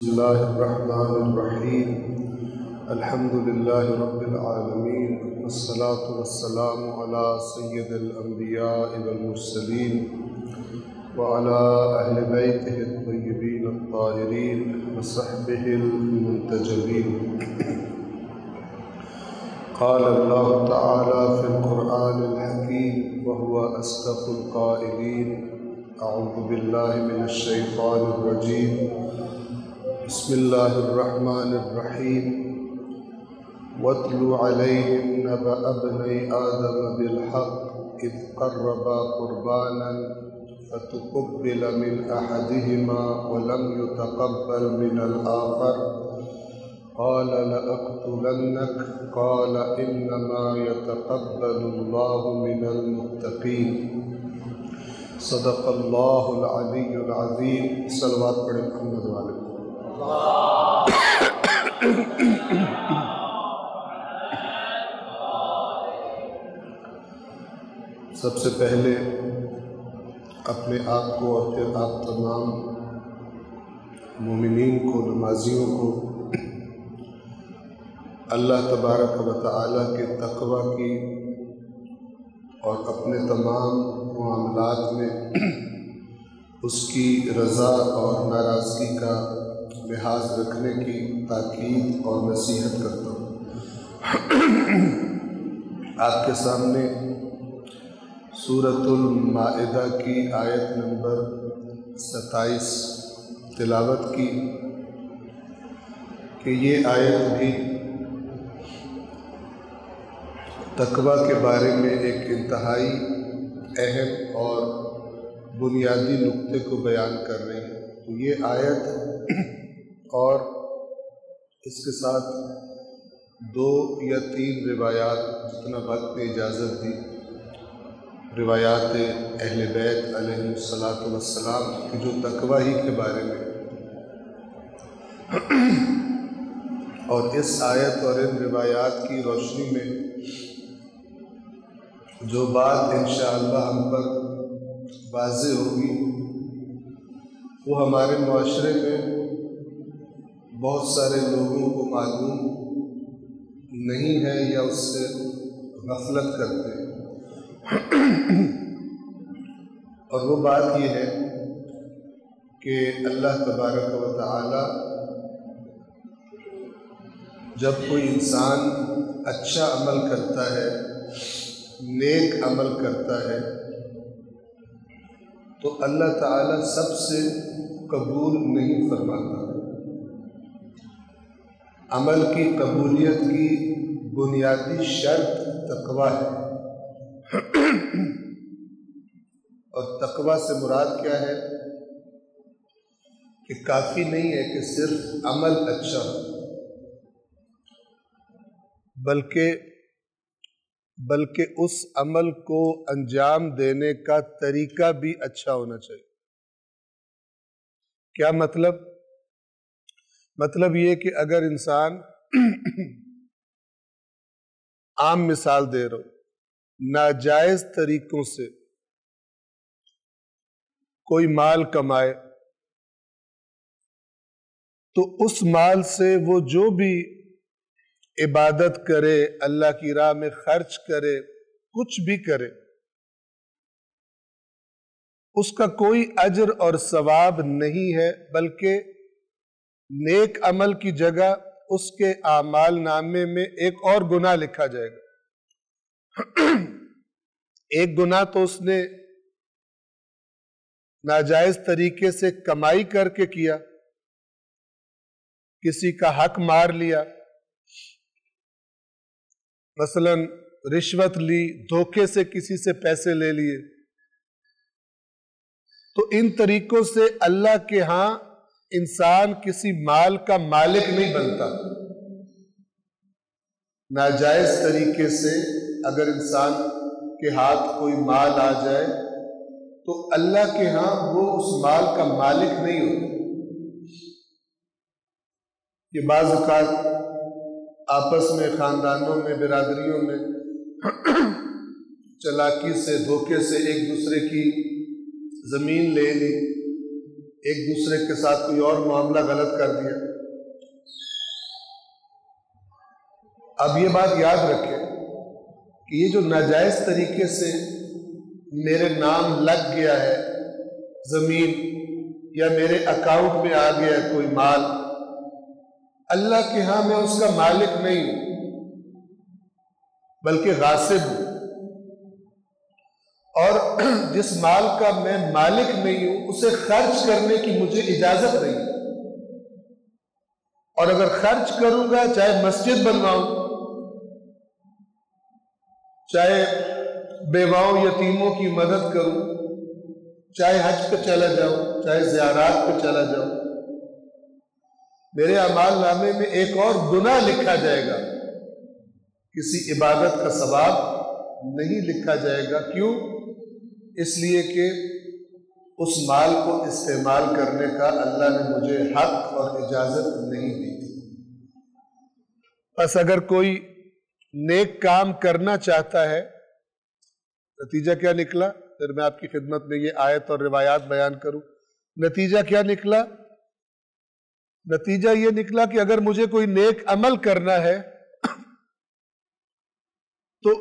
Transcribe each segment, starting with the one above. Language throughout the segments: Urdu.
بسم الله الرحمن الرحيم. الحمد لله رب العالمين، والصلاة والسلام على سيد الأنبياء والمرسلين وعلى أهل بيته الطيبين الطاهرين وصحبه المنتجبين. قال الله تعالى في القرآن الحكيم وهو أصدق القائلين: أعوذ بالله من الشيطان الرجيم. بسم الله الرحمن الرحيم. واتل عليهم نبأ ابني آدم بالحق إذ قربا قربانا فتقبل من أحدهما ولم يتقبل من الآخر قال لأقتلنك قال إنما يتقبل الله من المتقين. صدق الله العلي العظيم. صلوات پڑھیں محمد والے. سب سے پہلے اپنے آپ کو اور پھر آپ تمام مومنین کو، نمازیوں کو اللہ تبارک و تعالیٰ کے تقوی کی اور اپنے تمام معاملات میں اس کی رضا اور ناراضگی کا لحاظ رکھنے کی تاکید اور نصیحت کرتا ہوں. آپ کے سامنے سورۃ المائدہ کی آیت نمبر 27 تلاوت کی کہ یہ آیت بھی تقوی کے بارے میں ایک انتہائی اہم اور بنیادی نقطے کو بیان کر رہی ہے. تو یہ آیت اور اس کے ساتھ 2 یا 3 روایات، جتنا وقت نے اجازت دی، روایات اہل بیت علیہ السلام کی جو تقوی ہی کے بارے میں، اور اس آیت اور ان روایات کی روشنی میں جو بات انشاءاللہ ہم پر واضح ہوگی وہ ہمارے معاشرے میں بہت سارے لوگوں کو معلوم نہیں ہے یا اس سے غفلت کرتے ہیں. اور وہ بات یہ ہے کہ اللہ تبارک و تعالی جب کوئی انسان اچھا عمل کرتا ہے، نیک عمل کرتا ہے، تو اللہ تعالی سب سے قبول نہیں فرماتا. عمل کی قبولیت کی بنیادی شرط تقوی ہے. اور تقوی سے مراد کیا ہے کہ کافی نہیں ہے کہ صرف عمل اچھا ہو، بلکہ اس عمل کو انجام دینے کا طریقہ بھی اچھا ہونا چاہیے. کیا مطلب یہ کہ اگر انسان عام مثال دے رہا ہو، ناجائز طریقوں سے کوئی مال کمائے تو اس مال سے وہ جو بھی عبادت کرے، اللہ کی راہ میں خرچ کرے، کچھ بھی کرے، اس کا کوئی اجر اور ثواب نہیں ہے، بلکہ نیک عمل کی جگہ اس کے اعمال نامے میں ایک اور گناہ لکھا جائے گا. ایک گناہ تو اس نے ناجائز طریقے سے کمائی کر کے کیا، کسی کا حق مار لیا، مثلا رشوت لی، دھوکے سے کسی سے پیسے لے لیے. تو ان طریقوں سے اللہ کے ہاں انسان کسی مال کا مالک نہیں بنتا. ناجائز طریقے سے اگر انسان کے ہاتھ کوئی مال آ جائے تو اللہ کے ہاں وہ اس مال کا مالک نہیں ہوتا. یہ بعض اوقات آپس میں، خاندانوں میں، برادریوں میں چالاکی سے، دھوکے سے ایک دوسرے کی زمین لے لی، ایک دوسرے کے ساتھ کوئی اور معاملہ غلط کر دیا. اب یہ بات یاد رکھیں کہ یہ جو ناجائز طریقے سے میرے نام لگ گیا ہے زمین یا میرے اکاؤنٹ میں آ گیا ہے کوئی مال، اللہ کے ہاں میں اس کا مالک نہیں ہوں بلکہ غاصب ہوں، اور جس مال کا میں مالک نہیں ہوں اسے خرچ کرنے کی مجھے اجازت نہیں ہے. اور اگر خرچ کروں گا، چاہے مسجد بنواؤں، چاہے بیواؤں یتیموں کی مدد کروں، چاہے حج پہ چلا جاؤں، چاہے زیارات پہ چلا جاؤں، میرے اعمال نامے میں ایک اور گناہ لکھا جائے گا، کسی عبادت کا ثواب نہیں لکھا جائے گا. کیوں؟ اس لیے کہ اس مال کو استعمال کرنے کا اللہ نے مجھے حق اور اجازت نہیں دی تھی. بس اگر کوئی نیک کام کرنا چاہتا ہے، نتیجہ کیا نکلا؟ پھر میں آپ کی خدمت میں یہ آیت اور روایات بیان کروں. نتیجہ کیا نکلا؟ نتیجہ یہ نکلا کہ اگر مجھے کوئی نیک عمل کرنا ہے تو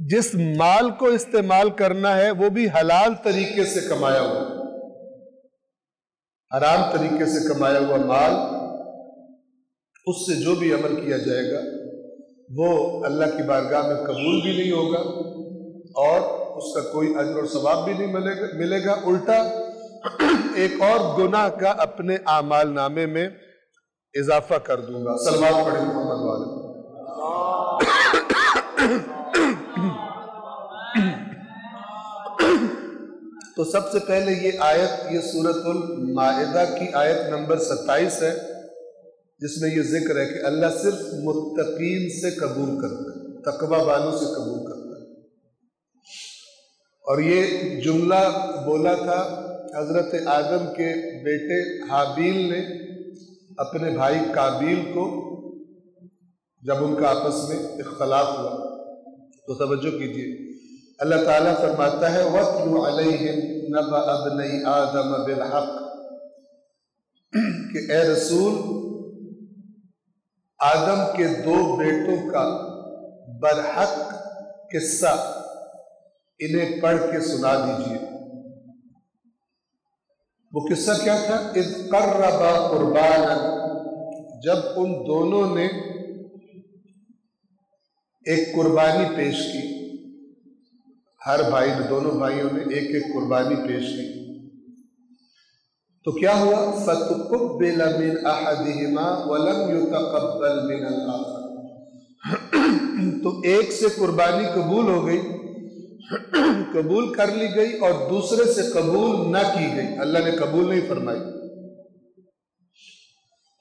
جس مال کو استعمال کرنا ہے وہ بھی حلال طریقے سے کمایا ہوا، حرام طریقے سے کمایا ہوا مال، اس سے جو بھی عمل کیا جائے گا وہ اللہ کی بارگاہ میں قبول بھی نہیں ہوگا اور اس کا کوئی اجر اور ثواب بھی نہیں ملے گا. الٹا ایک اور گناہ کا اپنے اعمال نامے میں اضافہ کر دوں گا. صلوات پڑھیں محمد والے. تو سب سے پہلے یہ آیت، یہ سورۃ المائدہ کی آیت نمبر 27 ہے، جس میں یہ ذکر ہے کہ اللہ صرف متقین سے قبول کرتا ہے، تقوی والوں سے قبول کرتا ہے. اور یہ جملہ بولا تھا حضرت آدم کے بیٹے حابیل نے اپنے بھائی قابیل کو، جب ان کا آپس میں اختلاف ہوا. تو توجہ کیجیے، اللہ تعالیٰ فرماتا ہے وَاتْلُ عَلَيْهِمْ نَبَأَ ابْنَيْ آدَمَ بِالْحَقِّ، کہ اے رسول آدم کے دو بیٹوں کا برحق قصہ انہیں پڑھ کے سنا دیجیے. وہ قصہ کیا تھا؟ اذ قربا قربانا، جب ان دونوں نے ایک قربانی پیش کی، ہر بھائی نے، دونوں بھائیوں نے ایک ایک قربانی پیش کی. تو کیا ہوا؟ فَتُقُبِّلَ مِنْ أَحَدِهِمَا وَلَمْ يُتَقَبَّلْ مِنَ الْآخَرِ، تو ایک سے قربانی قبول ہو گئی، قبول کر لی گئی، اور دوسرے سے قبول نہ کی گئی، اللہ نے قبول نہیں فرمائی.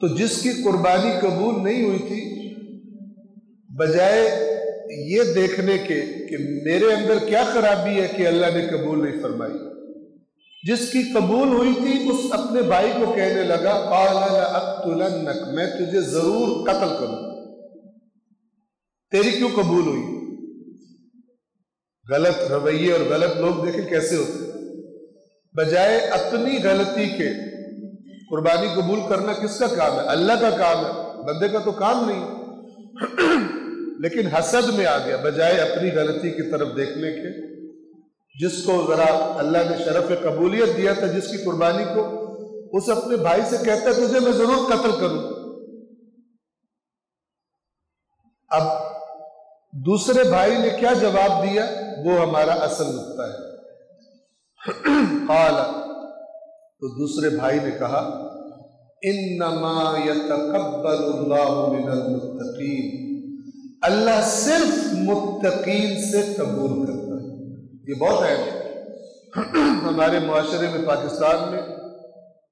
تو جس کی قربانی قبول نہیں ہوئی تھی، بجائے یہ دیکھنے کے کہ میرے اندر کیا خرابی ہے کہ اللہ نے قبول نہیں فرمائی، جس کی قبول ہوئی تھی اس اپنے بھائی کو کہنے لگا قال لأقتلنک، میں تجھے ضرور قتل کروں. تیری کیوں قبول ہوئی؟ غلط رویے اور غلط لوگ دیکھیں کیسے ہوتے. بجائے اپنی غلطی کے قربانی قبول کرنا کس کا کام ہے؟ اللہ کا کام ہے، بندے کا تو کام نہیں. لیکن حسد میں آ گیا، بجائے اپنی غلطی کی طرف دیکھنے کے. جس کو ذرا اللہ نے شرف قبولیت دیا تھا، جس کی قربانی کو، اس اپنے بھائی سے کہتا ہے تجھے میں ضرور قتل کروں. اب دوسرے بھائی نے کیا جواب دیا، وہ ہمارا اصل نقطہ ہے. قال، تو دوسرے بھائی نے کہا انما یتقبل اللہ من المتقین، اللہ صرف متقین سے قبول کرتا ہے. یہ بہت اہم ہے. ہمارے معاشرے میں، پاکستان میں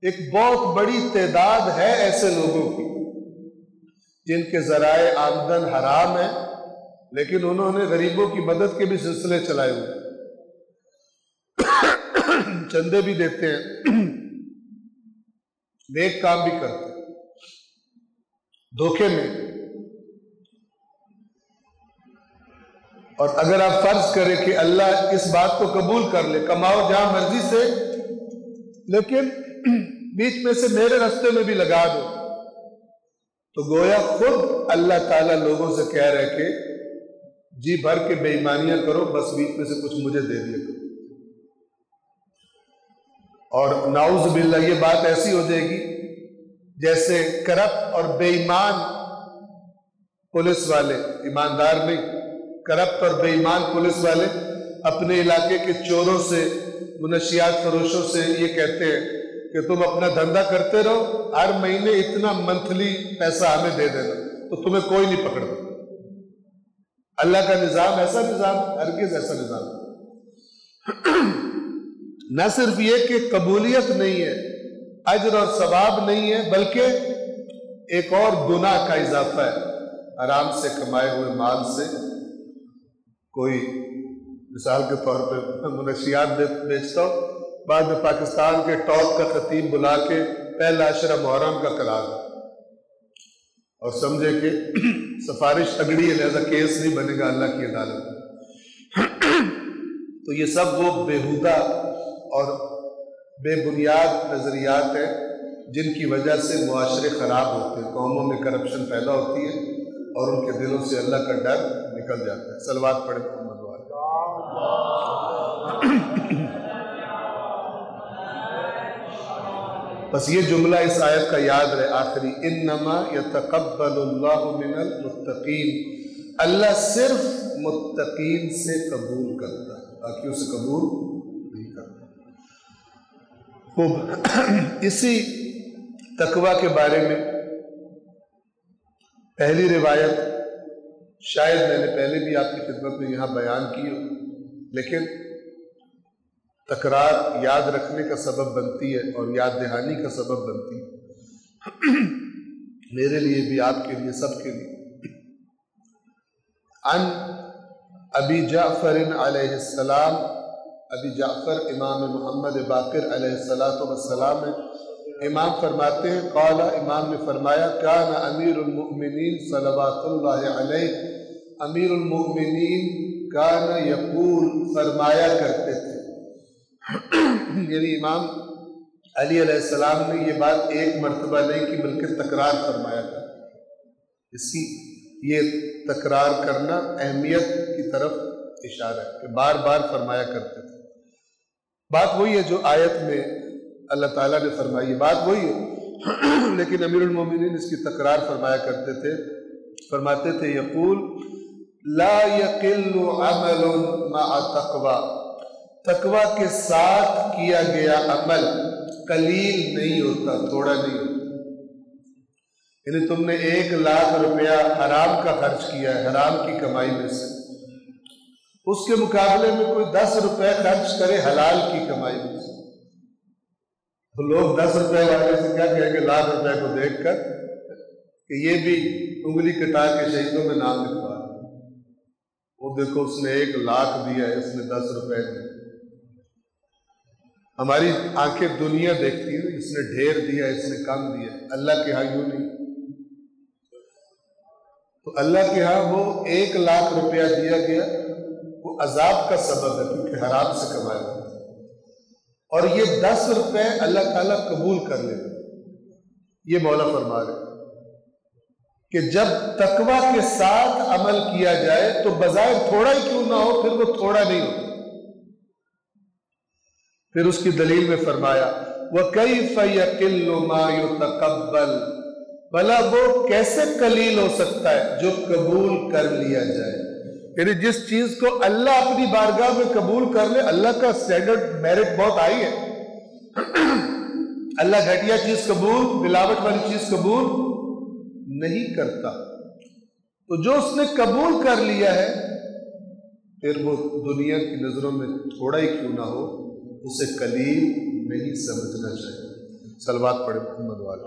ایک بہت بڑی تعداد ہے ایسے لوگوں کی جن کے ذرائع آمدن حرام ہیں، لیکن انہوں نے غریبوں کی مدد کے بھی سلسلے چلائے ہوئے، چندے بھی دیتے ہیں، نیک کام بھی کرتے ہیں دھوکے میں. اور اگر آپ فرض کریں کہ اللہ اس بات کو قبول کر لے، کماؤ جہاں مرضی سے، لیکن بیچ میں سے میرے راستے میں بھی لگا دو. تو گویا خود اللہ تعالیٰ لوگوں سے کہہ رہے کہ جی بھر کے بے ایمانیاں کرو، بس بیچ میں سے کچھ مجھے دے دیا کرو. اور نعوذ باللہ یہ بات ایسی ہو جائے گی جیسے کرپٹ اور بے ایمان پولیس والے، ایماندار نہیں، کرپٹ اور بے ایمان پولیس والے اپنے علاقے کے چوروں سے، منشیات فروشوں سے یہ کہتے ہیں کہ تم اپنا دھندا کرتے رہو، ہر مہینے اتنا منتھلی پیسہ ہمیں دے دینا تو تمہیں کوئی نہیں پکڑتا. اللہ کا نظام ایسا نظام، ہرگز ایسا نظام. نہ صرف یہ کہ قبولیت نہیں ہے، اجر اور ثواب نہیں ہے، بلکہ ایک اور گناہ کا اضافہ ہے. حرام سے کمائے ہوئے مال سے کوئی مثال کے طور پہ منشیات بیچتا ہو، بعد میں پاکستان کے ٹاپ کا خطیب بلا کے پہلا عشرہ محرم کا کرا دو اور سمجھے کہ سفارش تگڑی ہے لہذا کیس نہیں بنے گا اللہ کی عدالت میں. تو یہ سب وہ بیہودہ اور بے بنیاد نظریات ہیں جن کی وجہ سے معاشرے خراب ہوتے ہیں، قوموں میں کرپشن پیدا ہوتی ہے اور ان کے دلوں سے اللہ کا ڈر نکل جاتا ہے. صلوات پڑھیں محمد والے. بس یہ جملہ اس آیت کا یاد رہے آخری، انما یتقبل اللہ من المتقین، اللہ صرف متقین سے قبول کرتا ہے، باقیوں سے قبول نہیں کرتا. خوب، اسی تقوی کے بارے میں پہلی روایت شاید میں نے پہلے بھی آپ کی خدمت میں یہاں بیان کی ہو، لیکن تکرار یاد رکھنے کا سبب بنتی ہے اور یاد دہانی کا سبب بنتی ہے، میرے لیے بھی، آپ کے لیے، سب کے لیے. عن ابی جعفر علیہ السلام، ابی جعفر امام محمد باقر علیہ السلام ہے. امام فرماتے ہیں، قال، امام نے فرمایا، کان امیر المؤمنین صلوات اللہ علیہ، امیر المؤمنین کان یقول، فرمایا کرتے تھے. یعنی امام علی علیہ السلام نے یہ بات ایک مرتبہ نہیں کی بلکہ تکرار فرمایا کرتے. اس کی یہ تکرار کرنا اہمیت کی طرف اشارہ ہے کہ بار بار فرمایا کرتے تھے. بات وہی ہے جو آیت میں اللہ تعالیٰ نے فرمائی ہے، بات وہی ہے، لیکن امیر المومنین اس کی تکرار فرمایا کرتے تھے. فرماتے تھے، یقول لا یقل عمل مع تقوی، تقوی کے ساتھ کیا گیا عمل قلیل نہیں ہوتا، تھوڑا نہیں ہوتا. یعنی تم نے 1,00,000 روپیہ حرام کا خرچ کیا ہے، حرام کی کمائی میں سے، اس کے مقابلے میں کوئی 10 روپے خرچ کرے حلال کی کمائی میں سے، تو لوگ 10 روپے والے سے کیا کہیں گے 1,00,000 روپے کو دیکھ کر کہ یہ بھی انگلی کٹا کے شہیدوں میں نام لکھوا رہا ہے. وہ دیکھو اس نے 1,00,000 دیا ہے، اس نے 10 روپے دیے. ہماری آنکھیں دنیا دیکھتی ہیں، اس نے ڈھیر دیا، اس نے کم دیا. اللہ کے ہاں یوں نہیں. تو اللہ کے ہاں وہ 1,00,000 روپیہ دیا گیا وہ عذاب کا سبب ہے کیونکہ حرام سے کمایا گیا، اور یہ 10 روپے اللہ تعالیٰ قبول کر لے. یہ مولا فرما رہے کہ جب تقوی کے ساتھ عمل کیا جائے تو بظاہر تھوڑا ہی کیوں نہ ہو، پھر وہ تھوڑا نہیں ہوتا. پھر اس کی دلیل میں فرمایا، وَكَيْفَ يَقِلُّ مَا يُتَقَبَّلُ، بھلا وہ کیسے قلیل ہو سکتا ہے جو قبول کر لیا جائے. یعنی جس چیز کو اللہ اپنی بارگاہ میں قبول کر لے، اللہ کا سٹینڈرڈ میرٹ بہت ہائی ہے. اللہ گھٹیا چیز قبول، ملاوٹ والی چیز قبول نہیں کرتا. تو جو اس نے قبول کر لیا ہے پھر وہ دنیا کی نظروں میں تھوڑا ہی کیوں نہ ہو اسے قلیل نہیں سمجھنا چاہیے. صلوات پڑھے محمد والے.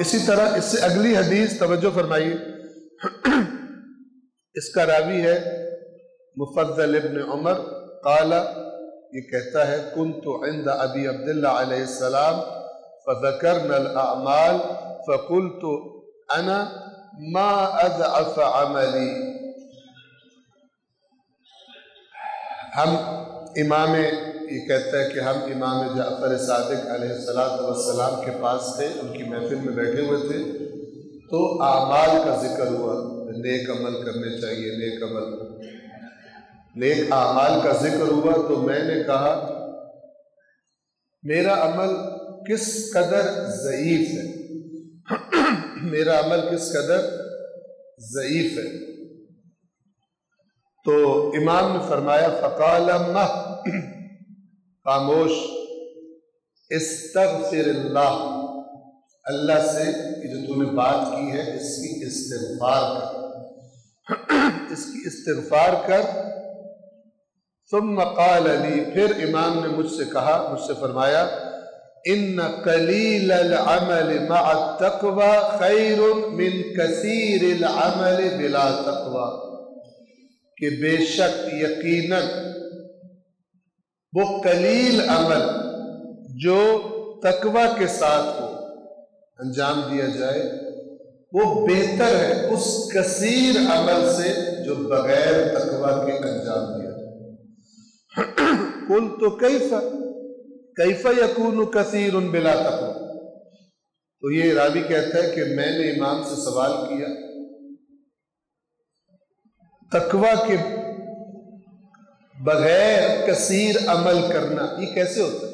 اسی طرح اس سے اگلی حدیث توجہ فرمائیے، اس کا راوی ہے مفضل ابن عمر، قال، یہ کہتا ہے، کنت عند ابی عبداللہ علیہ السلام فذکرنا الاعمال فقلت انا ما اضعف عملی. ہم امام یہ کہتا ہے کہ ہم امام جعفر صادق علیہ السلام کے پاس تھے، ان کی محفل میں بیٹھے ہوئے تھے، تو اعمال کا ذکر ہوا، نیک عمل کرنے چاہیے، نیک اعمال کا ذکر ہوا، تو میں نے کہا میرا عمل کس قدر ضعیف ہے، میرا عمل کس قدر ضعیف ہے۔ تو امام نے فرمایا فقال مہ، خاموش، استغفر اللہ سے کہ جو تو نے بات کی ہے اس کی استغفار کر، اس کی استغفار کر۔ ثم قال لی، پھر امام نے مجھ سے کہا، مجھ سے فرمایا ان قلیل العمل مع التقوی خیر من کثیر العمل بلا تقوی، کہ بے شک یقیناً وہ قلیل عمل جو تقوی کے ساتھ ہو انجام دیا جائے وہ بہتر ہے اس کثیر عمل سے جو بغیر تقوی کے انجام دیا جائے۔ قلت کیف یکون کثیر بلا تقوی، تو یہ راوی کہتا ہے کہ میں نے امام سے سوال کیا تقوی کے بغیر کثیر عمل کرنا یہ کیسے ہوتا ہے؟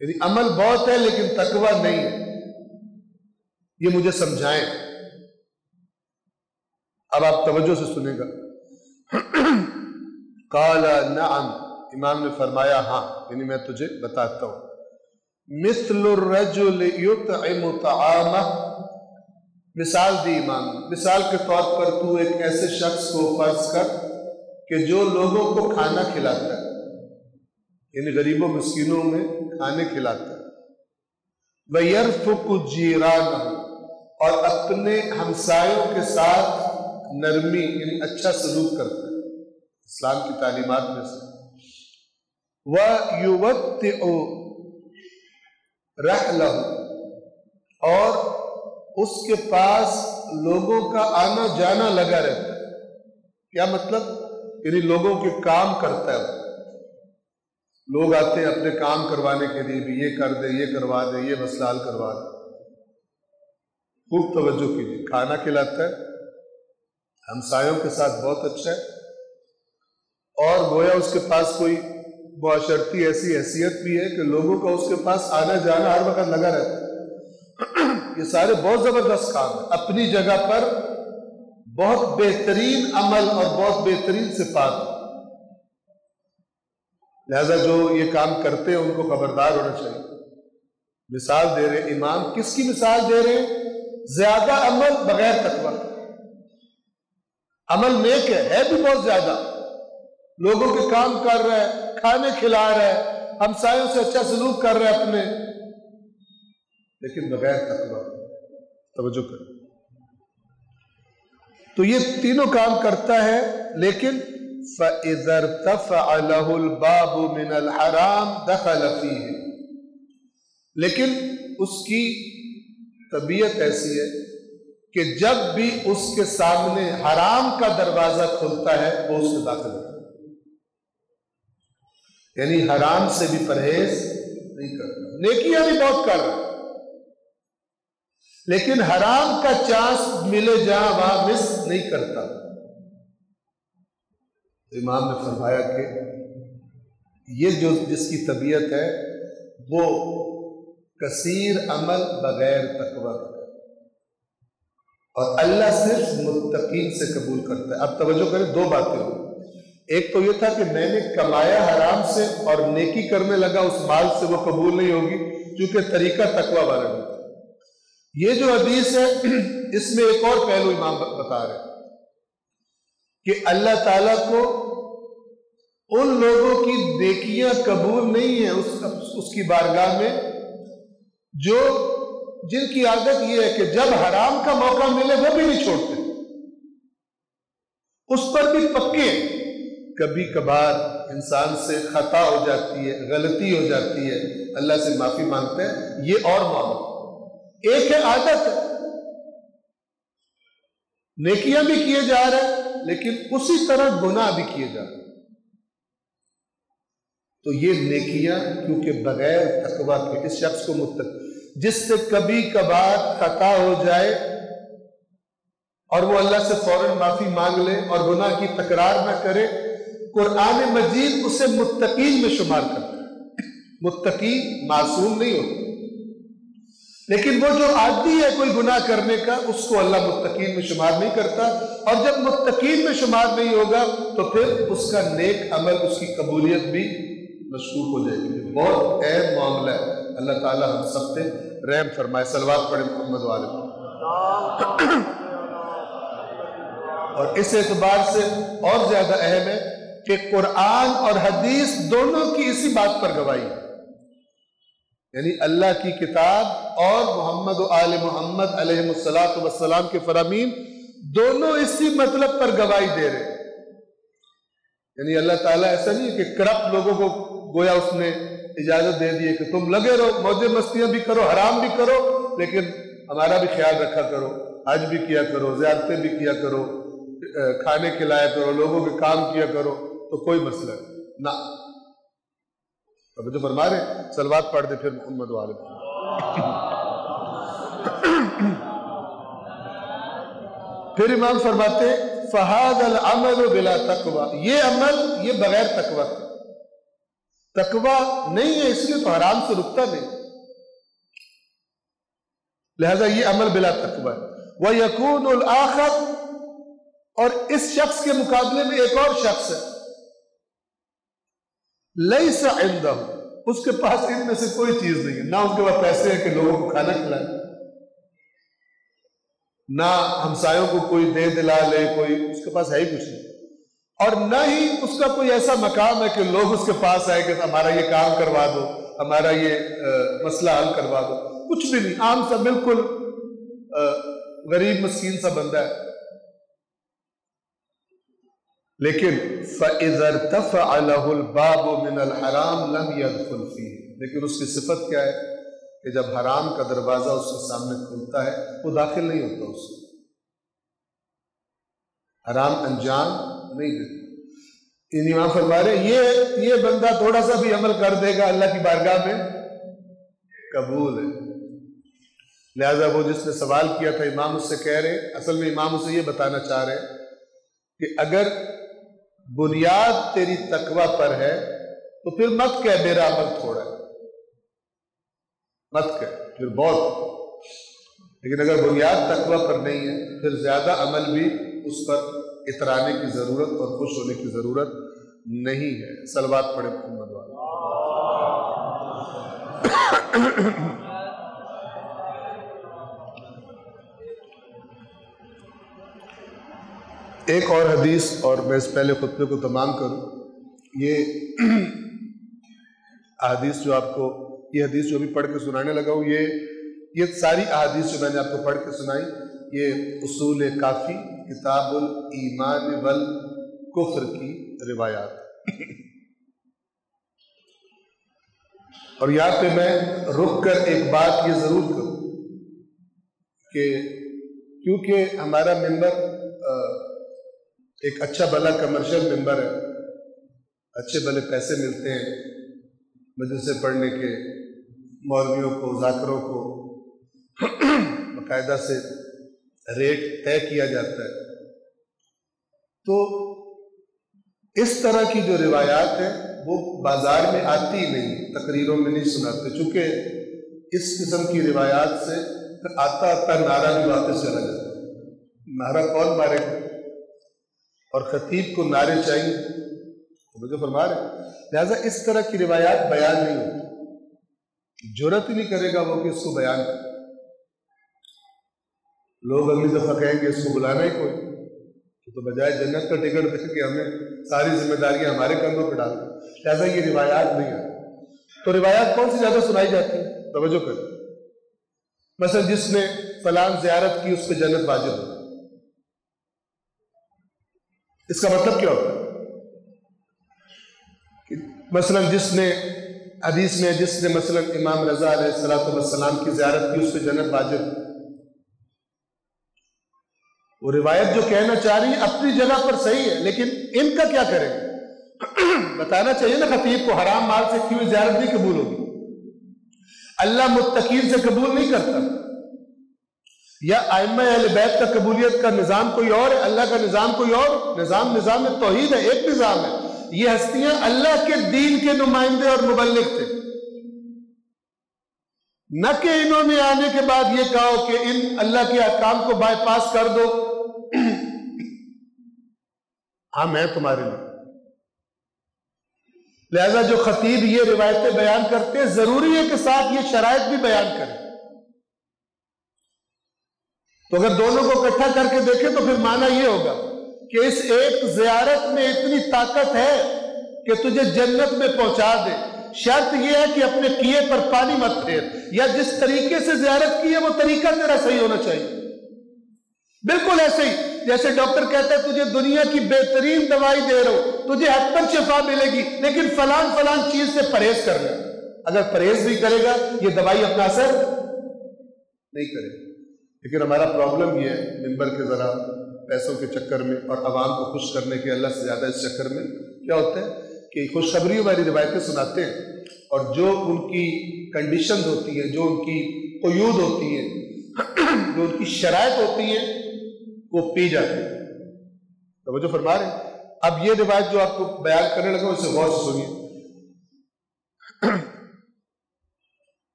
یعنی عمل بہت ہے لیکن تقوی نہیں ہے، یہ مجھے سمجھائیں۔ اب آپ توجہ سے سنیں گا۔ قال نعم، امام نے فرمایا ہاں، یعنی میں تجھے بتاتا ہوں۔ مثل الرجل یطعم طعامہ، مثال دی امام نے، مثال کے طور پر تو ایک ایسے شخص کو فرض کر کہ جو لوگوں کو کھانا کھلاتا ہے، یعنی غریبوں مسکینوں میں کھانے کھلاتا ہے، وَيَرْفُقُ جِيرَانَهُ، اور اپنے ہمسایوں کے ساتھ نرمی یعنی اچھا سلوک کرتا ہے، اسلام کی تعلیمات میں سے، وَيُوَتِّعُ رَحْلَهُ، اور اس کے پاس لوگوں کا آنا جانا لگا رہتا ہے۔ کیا مطلب؟ یعنی لوگوں کے کام کرتا ہے، لوگ آتے ہیں اپنے کام کروانے کے لیے، بھی یہ کر دے، یہ کروا دے، یہ مسئلہ حل کروا دے۔ خوب توجہ کیجیے، کھانا کھلاتا ہے، ہمسایوں کے ساتھ بہت اچھا ہے، اور گویا اس کے پاس کوئی معاشرتی ایسی حیثیت بھی ہے کہ لوگوں کا اس کے پاس آنا جانا ہر وقت لگا رہتا ہے۔ یہ سارے بہت زبردست کام ہیں، اپنی جگہ پر بہت بہترین عمل اور بہت بہترین صفات، لہذا جو یہ کام کرتے ہیں ان کو خبردار ہونا چاہیے۔ مثال دے رہے امام، کس کی مثال دے رہے ہیں؟ زیادہ عمل بغیر تقوی، عمل نیک ہے بھی بہت زیادہ، لوگوں کے کام کر رہا ہے، کھانے کھلا رہا ہے، ہمسایوں سے اچھا سلوک کر رہا ہے اپنے، لیکن بغیر تقوی۔ توجہ کریں، تو یہ تینوں کام کرتا ہے، لیکن فَإِذَا ارْتَفَعَ لَهُ الْبَابُ مِنَ الْحَرَامِ دَخَلَ فِيهِ، لیکن اس کی طبیعت ایسی ہے کہ جب بھی اس کے سامنے حرام کا دروازہ کھلتا ہے وہ اس میں داخل ہوتا ہے، یعنی حرام سے بھی پرہیز نہیں کرتا، نیکیاں بھی بہت کر رہا ہے لیکن حرام کا چانس ملے جہاں وہاں مس نہیں کرتا۔ امام نے فرمایا کہ یہ جو جس کی طبیعت ہے وہ کثیر عمل بغیر تقوی کا، اور اللہ صرف متقین سے قبول کرتا ہے۔ اب توجہ کریں، دو باتیں ہوئی، ایک تو یہ تھا کہ میں نے کمایا حرام سے اور نیکی کرنے لگا اس مال سے، وہ قبول نہیں ہوگی کیونکہ طریقہ تقوی والا نہیں۔ یہ جو حدیث ہے اس میں ایک اور پہلو امام بتا رہے ہیں کہ اللہ تعالیٰ کو ان لوگوں کی نیکیاں قبول نہیں ہیں اس کی بارگاہ میں جو جن کی عادت یہ ہے کہ جب حرام کا موقع ملے وہ بھی نہیں چھوڑتے، اس پر بھی پکے۔ کبھی کبھار انسان سے خطا ہو جاتی ہے، غلطی ہو جاتی ہے، اللہ سے معافی مانگتے ہیں، یہ اور معاملہ۔ ایک ہے عادت ہے، نیکیاں بھی کیے جا رہے ہیں لیکن اسی طرح گناہ بھی کیے جا رہے ہیں، تو یہ نیکیاں کیونکہ بغیر تقوی کے اس شخص کو جس سے کبھی کبھار خطا ہو جائے اور وہ اللہ سے فوراً معافی مانگ لے اور گناہ کی تکرار نہ کرے، قرآن مجید اسے متقین میں شمار کرتا ہے۔ متقی معصوم نہیں ہوتا، لیکن وہ جو عادی ہے کوئی گناہ کرنے کا، اس کو اللہ متقین میں شمار نہیں کرتا، اور جب متقین میں شمار نہیں ہوگا تو پھر اس کا نیک عمل، اس کی قبولیت بھی مشکوک ہو جائے گی۔ بہت اہم معاملہ ہے، اللہ تعالی ہم سب پہ رحم فرمائے۔ صلوات پڑھیں محمد والے۔ اور اس اعتبار سے اور زیادہ اہم ہے کہ قرآن اور حدیث دونوں کی اسی بات پر گواہی ہے، یعنی اللہ کی کتاب اور محمد و آل محمد علیہ السلام کے فرامین دونوں اسی مطلب پر گواہی دے رہے ہیں۔ یعنی اللہ تعالیٰ ایسا نہیں ہے کہ کرپٹ لوگوں کو گویا اس نے اجازت دے دی ہے کہ تم لگے رہو، موجیں مستیاں بھی کرو، حرام بھی کرو، لیکن ہمارا بھی خیال رکھا کرو، حج بھی کیا کرو، زیارتیں بھی کیا کرو، کھانے کھلایا کرو، لوگوں کے کام کیا کرو، تو کوئی مسئلہ نہ۔ اب جو فرما رہے صلوات پڑھ دے پھر محمد والے۔ پھر امام فرماتے فہذا العمل بلا تقوی، یہ عمل یہ بغیر تقوی، تقوی نہیں ہے اس لیے تو حرام سے رکتا نہیں، لہذا یہ عمل بلا تقوی ہے۔ وَيَكُونُ الْآخَرُ، اور اس شخص کے مقابلے میں ایک اور شخص ہے، لَيْسَ عِنْدَهُ، اس کے پاس ان میں سے کوئی چیز نہیں ہے، نہ اس کے پاس پیسے ہیں کہ لوگوں کو کھانا کھلائے، نہ ہمسایوں کو کوئی دے دلا لے، کوئی اس کے پاس ہے ہی کچھ نہیں، اور نہ ہی اس کا کوئی ایسا مقام ہے کہ لوگ اس کے پاس آئے کہ ہمارا یہ کام کروا دو، ہمارا یہ مسئلہ حل کروا دو، کچھ بھی نہیں، عام سا بالکل غریب مسکین سا بندہ ہے۔ لیکن فَإِذَا ارْتَفَعَ لَهُ الْبَابُ مِنَ الْحَرَامِ لَمْ يَدْخُلْ فِيهِ، لیکن اس کی صفت کیا ہے کہ جب حرام کا دروازہ اس کے سامنے کھلتا ہے وہ داخل نہیں ہوتا، اس سے حرام انجام نہیں دیتا۔ ان امام فرما رہے یہ بندہ تھوڑا سا بھی عمل کر دے گا اللہ کی بارگاہ میں قبول ہے۔ لہذا وہ جس نے سوال کیا تھا امام اس سے کہہ رہے، اصل میں امام اسے یہ بتانا چاہ رہے کہ اگر بنیاد تیری تقوی پر ہے تو پھر مت کہہ میرا عمل تھوڑا ہے، مت کہہ، پھر بہت، لیکن اگر بنیاد تقوی پر نہیں ہے پھر زیادہ عمل بھی اس پر اترانے کی ضرورت اور خوش ہونے کی ضرورت نہیں ہے۔ صلوات پڑھیں محمد والے۔ ایک اور حدیث اور میں اس پہلے خطبے کو تمام کروں، یہ حدیث جو آپ کو، یہ حدیث جو بھی پڑھ کے سنانے لگا ہوں، یہ ساری احادیث جو میں نے آپ کو پڑھ کے سنائی یہ اصول کافی کتاب الایمان والکفر کی روایات، اور یہاں پہ میں رک کر ایک بات یہ ضرور کروں کہ کیونکہ ہمارا ممبر ایک اچھا بھلا کمرشل ممبر ہے، اچھے بھلے پیسے ملتے ہیں مجلسیں پڑھنے کے، مولویوں کو، ذاکروں کو باقاعدہ سے ریٹ طے کیا جاتا ہے، تو اس طرح کی جو روایات ہیں وہ بازار میں آتی نہیں، تقریروں میں نہیں سناتے، چونکہ اس قسم کی روایات سے آتا نعرہ بھی واپس چلا جاتا ہے۔ نعرہ کون مارے گا؟ اور خطیب کو نعرے چاہیے، تو مجھے فرما رہے، لہذا اس طرح کی روایات بیان نہیں ہوتی، جرأت ہی نہیں کرے گا وہ کہ اس کو بیان کرے، لوگ اگلی دفعہ کہیں گے اس کو بلانا ہی کوئی، تو بجائے جنت کا ٹکٹ دے کے ہمیں ساری ذمہ داریاں ہمارے کندھوں پہ ڈال دیں، لہذا یہ روایات نہیں آتی۔ تو روایات کون سی زیادہ سنائی جاتی ہیں؟ توجہ کریں، مثلا جس نے فلان زیارت کی اس پہ جنت واجب ہو، اس کا مطلب کیا ہوتا ہے؟ مثلا جس نے حدیث میں جس نے مثلا امام رضا علیہ السلام کی زیارت کی اس پہ جنت واجب، وہ روایت جو کہنا چاہ رہی ہے اپنی جگہ پر صحیح ہے، لیکن ان کا کیا کریں گے؟ بتانا چاہیے نا خطیب کو حرام مال سے کیوں زیارت نہیں قبول ہوگی. اللہ متقین سے قبول نہیں کرتا. یا ائمہ اہل بیت کا قبولیت کا نظام کوئی اور ہے, اللہ کا نظام کوئی اور. نظام توحید ہے, ایک نظام ہے. یہ ہستیاں اللہ کے دین کے نمائندے اور مبلغ تھے, نہ کہ انہوں نے آنے کے بعد یہ کہا کہ ان اللہ کے احکام کو بائی پاس کر دو, ہم ہیں تمہارے لیے. لہذا جو خطیب یہ روایتیں بیان کرتے ہیں ضروری ہے کہ ساتھ یہ شرائط بھی بیان کریں. تو اگر دونوں کو اکٹھا کر کے دیکھیں تو پھر معنی یہ ہوگا کہ اس ایک زیارت میں اتنی طاقت ہے کہ تجھے جنت میں پہنچا دے. شرط یہ ہے کہ اپنے کیے پر پانی مت پھیر, یا جس طریقے سے زیارت کی ہے وہ طریقہ تیرا صحیح ہونا چاہیے. بالکل ایسے ہی جیسے ڈاکٹر کہتا ہے تجھے دنیا کی بہترین دوائی دے رہا ہوں, تجھے حتماً شفا ملے گی, لیکن فلان چیز سے پرہیز کرنا. اگر پرہیز بھی کرے گا یہ دوائی اپنا اثر نہیں کرے گی. لیکن ہمارا پرابلم یہ ہے ممبر کے ذرا پیسوں کے چکر میں اور عوام کو خوش کرنے کے اللہ سے زیادہ اس چکر میں کیا ہوتا ہے کہ خوشخبری والی روایتیں سناتے ہیں, اور جو ان کی کنڈیشن ہوتی ہیں, جو ان کی قیود ہوتی ہیں, جو ان کی شرائط ہوتی ہیں, وہ پی جاتے ہیں. توجہ فرما رہے ہیں. اب یہ روایت جو آپ کو بیان کرنے لگا اسے غور سے سنیے.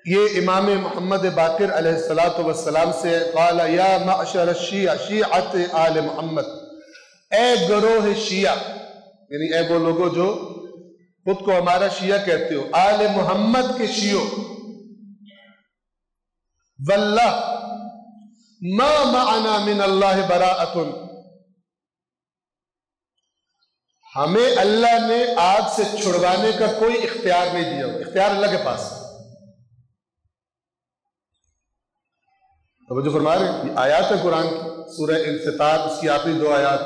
یہ امام محمد باقر علیہ السلام سے قال یا معشر الشیعہ شیعت آل محمد, اے گروہ شیعہ, یعنی اے وہ لوگوں جو خود کو ہمارا شیعہ کہتے ہو, آل محمد کے شیعوں, واللہ ما معنا من اللہ براءۃ, ہمیں اللہ نے آگ سے چھڑوانے کا کوئی اختیار نہیں دیا. اختیار اللہ کے پاس. توجہ فرما رہے ہیں, یہ آیات ہے قرآن کی, سورہ انفطار اس کی آخری 2 آیات.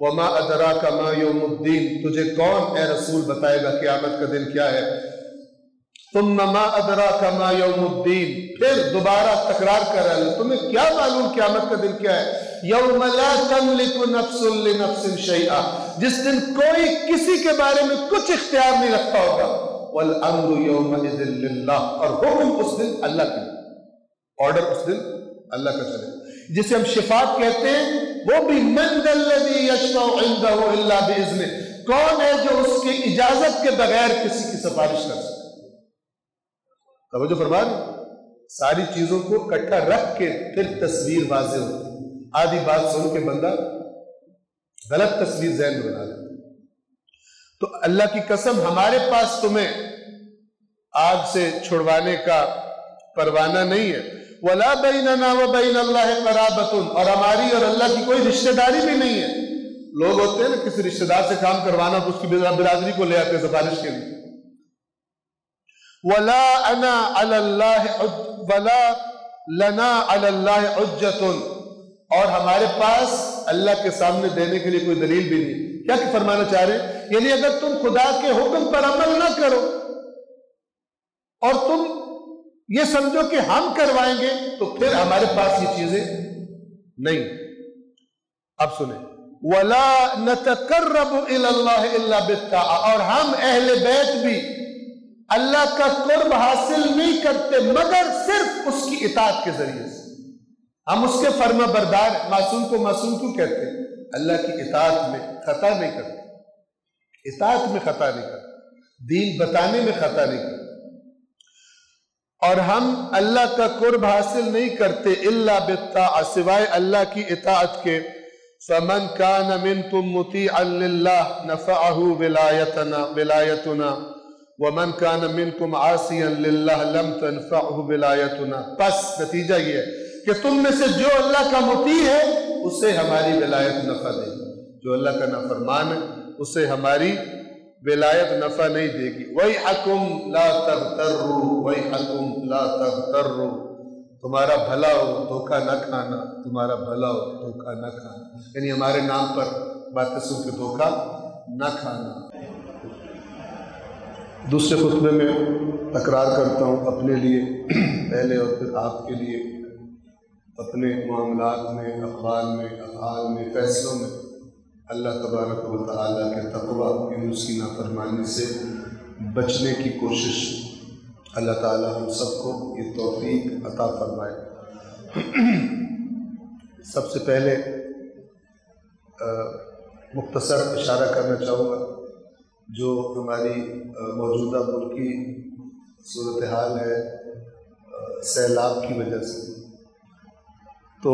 وما ادراک ما یوم الدین, تجھے کون اے رسول بتائے گا قیامت کا دن کیا ہے. ثم ما ادراک ما یوم الدین, پھر دوبارہ تکرار کر رہا ہے, تمہیں کیا معلوم قیامت کا دن کیا ہے. یوم لا تملک نفس لنفس شیئا, جس دن کوئی کسی کے بارے میں کچھ اختیار نہیں رکھتا ہوگا. والامر یومئذ للہ, اور حکم اس دن اللہ کا, آرڈر اس دن اللہ کا چلے. جسے ہم شفاعت کہتے ہیں وہ بھی من ذا الذی یشفع عندہ الا باذنہ, کون ہے جو اس کی اجازت کے بغیر کسی کی سفارش کر سکے. توجہ فرما رہے, ساری چیزوں کو اکٹھا رکھ کے پھر تصویر واضح ہوتی ہے. آدھی بات سن کے بندہ غلط تصویر ذہن میں بنا لیتا. تو اللہ کی قسم ہمارے پاس تمہیں آگ سے چھڑوانے کا پروانہ نہیں ہے. وَلَا بَيْنَنَا وَبَيْنَ اللَّهِ قَرَابَةٌ, اور ہماری اور اللہ کی کوئی رشتہ داری بھی نہیں ہے. لوگ ہوتے ہیں نا کسی رشتہ دار سے کام کروانا تو اس کی برادری کو لے آتے ہیں سفارش کے لیے. وَلَا أَنَا عَلَى اللَّهِ وَلَا لَنَا عَلَى اللَّهِ حُجَّةٌ, اور ہمارے پاس اللہ کے سامنے دینے کے لیے کوئی دلیل بھی نہیں. کیا کہ فرمانا چاہ رہے ہیں, یعنی اگر تم خدا کے حکم پر عمل نہ کرو اور تم یہ سمجھو کہ ہم کروائیں گے تو پھر ہمارے پاس یہ چیزیں نہیں. اب سنیں, وَلَا نَتَقَرَّبُ إِلَى اللَّهِ إِلَّا بِالطَّاعَةِ, اور ہم اہل بیت بھی اللہ کا قرب حاصل نہیں کرتے مگر صرف اس کی اطاعت کے ذریعے سے. ہم اس کے فرما بردار. معصوم کو معصوم کیوں کہتے ہیں؟ اللہ کی اطاعت میں خطا نہیں کرتے, اطاعت میں خطا نہیں کرتے, دین بتانے میں خطا نہیں کرتے. اور ہم اللہ کا قرب حاصل نہیں کرتے الا بالطاعۃ, سوائے اللہ کی اطاعت کے. فمن کان منکم مطیعا للہ نفعہ ولایتنا ومن کان منکم عاصیا للہ لم تنفعہ ولایتنا. پس نتیجہ یہ ہے کہ تم میں سے جو اللہ کا مطیع ہے اسے ہماری ولایت نفع دے گی, جو اللہ کا نافرمان ہے اسے ہماری ولایت نفع نہیں دے گی. وَيْحَكُمْ لَا تَغْتَرُّوا وَيْحَكُمْ لَا تَغْتَرُّوا, تمہارا بھلا ہو دھوکہ نہ کھانا, تمہارا بھلا ہو دھوکہ نہ کھانا, یعنی ہمارے نام پر باتیں سن کے دھوکہ نہ کھانا. دوسرے خطبے میں تکرار کرتا ہوں اپنے لیے پہلے اور پھر آپ کے لیے, اپنے معاملات میں, اقوال میں, افعال میں, فیصلوں میں اللہ تبارک و تعالیٰ کے تقوی یعنی اس کی نافرمانی سے بچنے کی کوشش اللہ تعالیٰ ہم سب کو یہ توفیق عطا فرمائے۔ سب سے پہلے مختصر اشارہ کرنا چاہوں گا جو ہماری موجودہ ملکی صورتحال ہے سیلاب کی وجہ سے، تو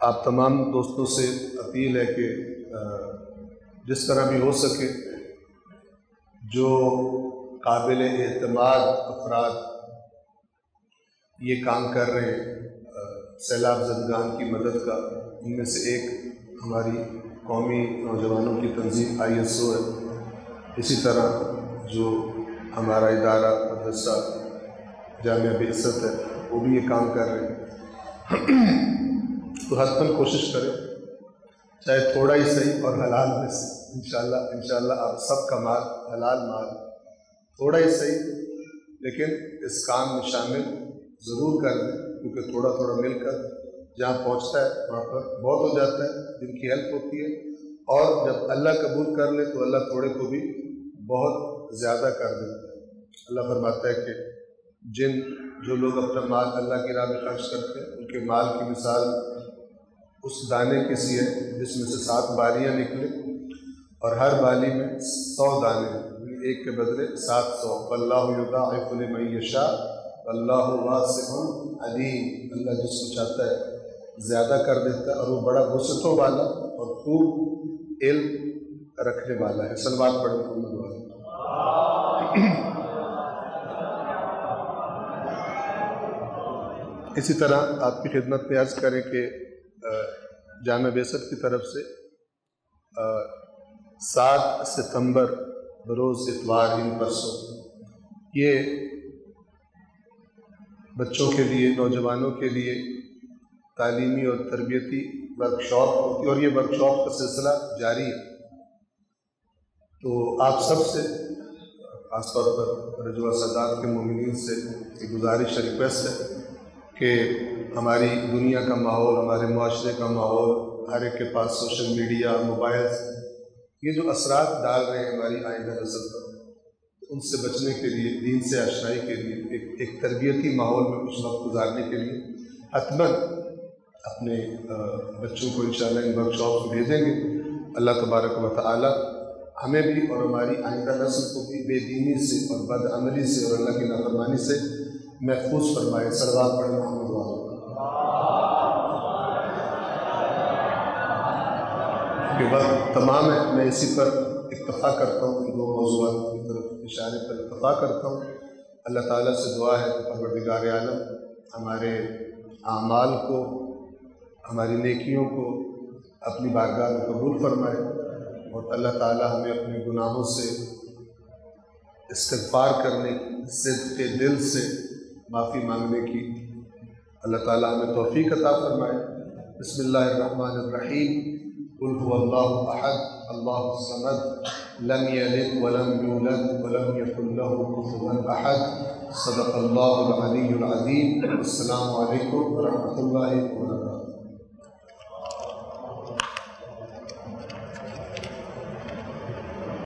آپ تمام دوستوں سے اپیل ہے کہ جس طرح بھی ہو سکے جو قابل اعتماد افراد یہ کام کر رہے ہیں سیلاب زدگان کی مدد کا، ان میں سے ایک ہماری قومی نوجوانوں کی تنظیم ISO ہے، اسی طرح جو ہمارا ادارہ مدرسہ جامعہ بعثت ہے وہ بھی یہ کام کر رہے ہیں، تو حتماً کوشش کریں چاہے تھوڑا ہی صحیح اور حلال میں سے، انشاءاللہ آپ سب کا مال حلال مال، تھوڑا ہی صحیح لیکن اس کام میں شامل ضرور کر دیں، کیونکہ تھوڑا تھوڑا مل کر جہاں پہنچتا ہے وہاں پر بہت ہو جاتا ہے، جن کی ہیلپ ہوتی ہے، اور جب اللہ قبول کر لے تو اللہ تھوڑے کو بھی بہت زیادہ کر دیتا ہے۔ اللہ فرماتا ہے کہ جو لوگ اپنا مال اللہ کی راہ میں خرچ کرتے ہیں ان کے مال کی مثال اس دانے کی سی ہے جس میں سے 7 بالیاں نکلے اور ہر بالی میں 100 دانے، ایک کے بدلے 700، واللہ یضاعف لمن یشاء واللہ واسع علیم، اللہ جس کو چاہتا ہے زیادہ کر دیتا ہے، اور وہ بڑا وسعتوں والا اور خوب علم رکھنے والا ہے۔ صلوات پڑھیں محمد والا۔ اسی طرح آپ کی خدمت میں عرض کریں کہ جامعہ بعثت کی طرف سے 7 ستمبر بروز اتوار ان پرسوں یہ بچوں کے لیے، نوجوانوں کے لیے تعلیمی اور تربیتی ورکشاپ ہوتی ہے، اور یہ ورکشاپ کا سلسلہ جاری ہے۔ تو آپ سب سے خاص طور پر رجوع سادات کے مومنین سے ایک گزارش ریکویسٹ ہے کہ ہماری دنیا کا ماحول، ہمارے معاشرے کا ماحول، ہر ایک کے پاس سوشل میڈیا، موبائل، یہ جو اثرات ڈال رہے ہیں ہماری آئندہ نسل پر، ان سے بچنے کے لیے، دین سے آشنائی کے لیے، ایک تربیتی ماحول میں کچھ وقت گزارنے کے لیے حتماً اپنے بچوں کو انشاءاللہ ان ورکشاپ بھیجیں گے۔ اللہ تبارک و تعالی ہمیں بھی اور ہماری آئندہ نسل کو بھی بے دینی سے اور بد عملی سے اور اللہ کی نافرمانی سے محفوظ فرمائے۔ صلوات پڑھیں محمد والا۔ کہ وقت تمام ہے، میں اسی پر اکتفا کرتا ہوں، ان 2 موضوعات کی طرف اشارے پر اکتفا کرتا ہوں۔ اللہ تعالیٰ سے دعا ہے کہ پروردگار عالم ہمارے اعمال کو، ہماری نیکیوں کو اپنی بارگاہ میں قبول فرمائے، اور اللہ تعالیٰ ہمیں اپنے گناہوں سے استغفار کرنے کی، صدق دل سے معافی مانگنے کی اللہ تعالیٰ ہمیں توفیق عطا فرمائے۔ بسم اللہ الرحمن الرحیم۔ قل هو اللہ احد اللہ الصمد لم یلد ولم یولد ولم یکن له کفوا احد۔ صدق اللہ العلی العظیم۔ السلام علیکم ورحمۃ اللہ وبرکاتہ۔